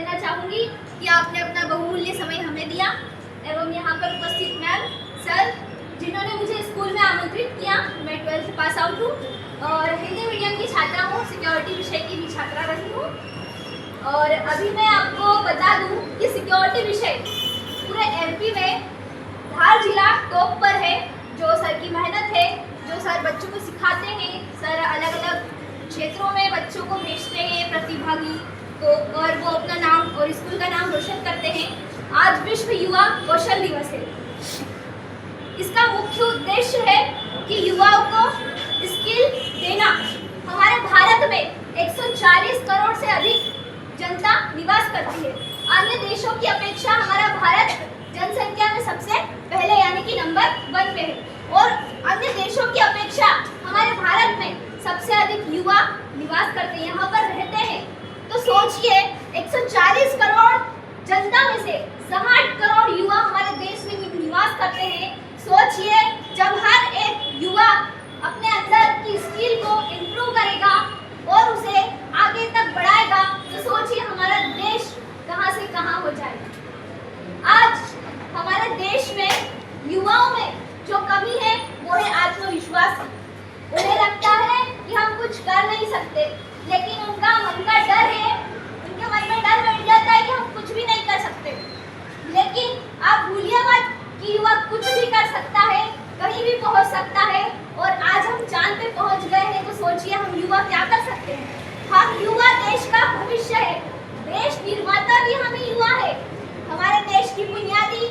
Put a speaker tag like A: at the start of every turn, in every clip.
A: करना चाहूँगी कि आपने अपना बहुमूल्य समय हमें दिया एवं यहाँ पर उपस्थित मैम, सर जिन्होंने मुझे स्कूल में आमंत्रित किया। मैं 12th पास आउट हूँ और हिंदी मीडियम की छात्रा हूँ, सिक्योरिटी विषय की भी छात्रा रही हूँ। और अभी मैं आपको बता दूँ कि सिक्योरिटी विषय पूरे एमपी में धार जिला टॉप पर है। जो सर की मेहनत है, जो सर बच्चों को सिखाते हैं, सर अलग अलग क्षेत्रों में बच्चों को भेजते हैं प्रतिभागी को और वो अपना नाम और स्कूल का नाम रोशन करते हैं। आज विश्व युवा कौशल दिवस है। इसका मुख्य उद्देश्य है कि युवाओं को स्किल देना। हमारे भारत में 140 करोड़ से अधिक जनता निवास करती है। अन्य देशों की अपेक्षा हमारा भारत जनसंख्या में सबसे पहले यानी कि नंबर 1 पे है और अन्य देशों की अपेक्षा हमारे भारत में सबसे अधिक युवा निवास करते हैं, यहाँ पर रहते हैं। तो सोचिए 140 करोड़ जनता में से 60 करोड़ युवा हमारे देश में निवास करते हैं। सोचिए जब हर एक युवा अपने अंदर की स्किल को इम्प्रूव करेगा और उसे आगे तक बढ़ाएगा तो सोचिए हमारा देश कहाँ से कहाँ हो जाएगा। आज हमारे देश में युवाओं में जो कमी है वो है आत्मविश्वास। उन्हें लगता है कि हम कुछ कर नहीं सकते, लेकिन उनका मन का डर है, उनके मन में डर बैठ जाता है कि हम कुछ भी नहीं कर सकते। लेकिन आप भूलिए मत कि युवा कुछ भी कर सकता है, कहीं भी पहुंच सकता है। और आज हम चांद पे पहुंच गए हैं तो सोचिए हम युवा क्या कर सकते हैं। हम युवा देश का भविष्य है, देश निर्माता भी हम युवा है। हमारे देश की बुनियादी,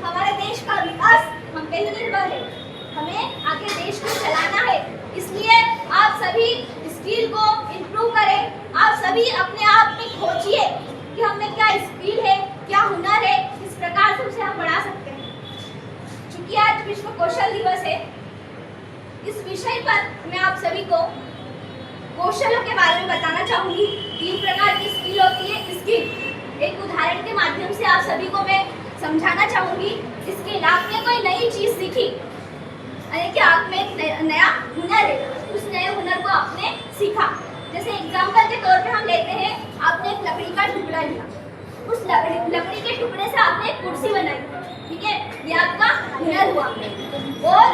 A: हमारे देश का विकास हम पे ही निर्भर है। हमें आगे देश को चलाना है, इसलिए आप सभी स्किल को इम्प्रूव करें। आप सभी अपने आप में खोजिए कि हमें क्या स्किल है, क्या हुनर है, किस प्रकार से उसे हम बढ़ा सकते हैं। चूंकि आज विश्व कौशल दिवस है, इस विषय पर मैं आप सभी को कौशलों के बारे में बताना चाहूँगी। 3 प्रकार की स्किल होती है। स्किल एक उदाहरण के माध्यम से आप सभी को मैं समझाना चाहूँगी। स्किल आपने कोई नई चीज़ सीखी, यानी कि आप में एक नया हुनर है, उस नए हुनर को आपने सीखा। जैसे एग्जाम्पल के तौर पे हम लेते हैं, आपने एक लकड़ी का टुकड़ा लिया, उस लकड़ी के टुकड़े से आपने एक कुर्सी बनाई, ठीक है, ये आपका हुनर हुआ। और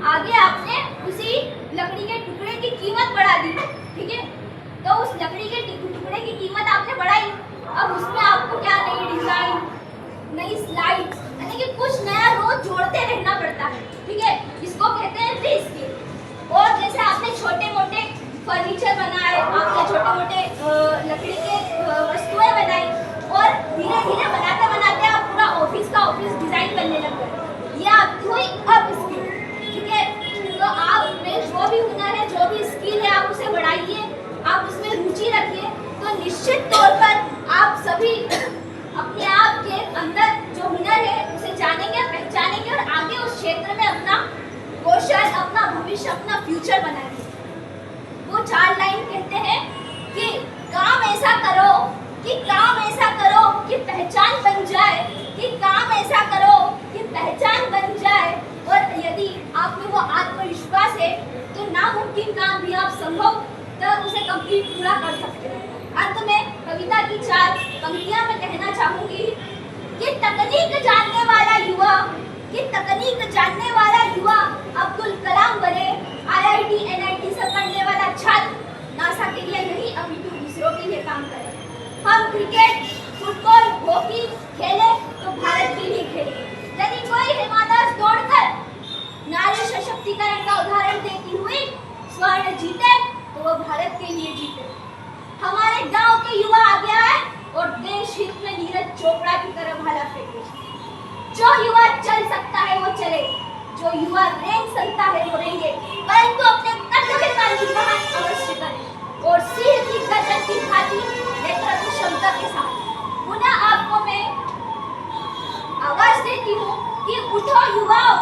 A: आगे आपने उसी लकड़ी के टुकड़े की कीमत बढ़ा दी, ठीक है, तो उस लकड़ी के टुकड़े की कीमत आपने बढ़ाई। अब उसमें आपको क्या नई डिजाइन, नई स्लाइड, यानी कि कुछ नया रोज जोड़ते रहना पड़ता है, ठीक है, इसको कहते हैं रीस्किल। और जैसे आपने छोटे मोटे फर्नीचर बनाए, आपने छोटे मोटे लकड़ी के वस्तुएं बनाई और धीरे धीरे बनाते बनाते आप पूरा ऑफिस का ऑफिस डिजाइन करने लग गए, ये आपकी हुई अब स्किल, ठीक है। तो आप में जो भी हुनर है, जो भी स्किल है, आप उसे बढ़ाइए, आप उसमें रुचि रखिए, तो निश्चित तौर पर आप सभी अपने आप के अंदर जो हुनर है उसे जानेंगे, पहचानेंगे और आगे उस क्षेत्र में अपना कौशल, अपना भविष्य, अपना फ्यूचर बनाएंगे। वो 4 लाइन कहते हैं कि काम ऐसा करो कि पहचान बन जाए, कि काम ऐसा करो कि पहचान बन जाए। और यदि आप में वो आत्मविश्वास है तो नामुमकिन काम भी आप संभव तो उसे कंप्लीट पूरा कर सकते हैं। अंत में कविता की 4 पंक्तियां मैं कहना चाहूंगी कि तकनीक जानने वाला युवा अब्दुल कलाम बने, IIT NIT से पढ़ने वाला छात्र नासा के लिए नहीं अपितु इसरो के लिए काम करे। हम क्रिकेट, फुटबॉल, हॉकी खेले तो भारत के लिए खेले। यदि कोई हिमा दास दौड़कर नारी सशक्तिकरण का उदाहरण देती हुई स्वर्ण जीते तो वो भारत के लिए जीते। हमारे गांव के युवा आगे आए और देश हित में नीरज चोपड़ा की तरह भाला फेंके। जो युवा चल सकता है वो चले, जो युवा रेंग सकता है वो रेंगे, परंतु अपने कर्तव्य का निर्वहन अवश्य करें और सिर की गर्दन की भांति नेतृत्व क्षमता के साथ। पुनः आपको मैं आवाज देती हूँ कि उठो युवाओ,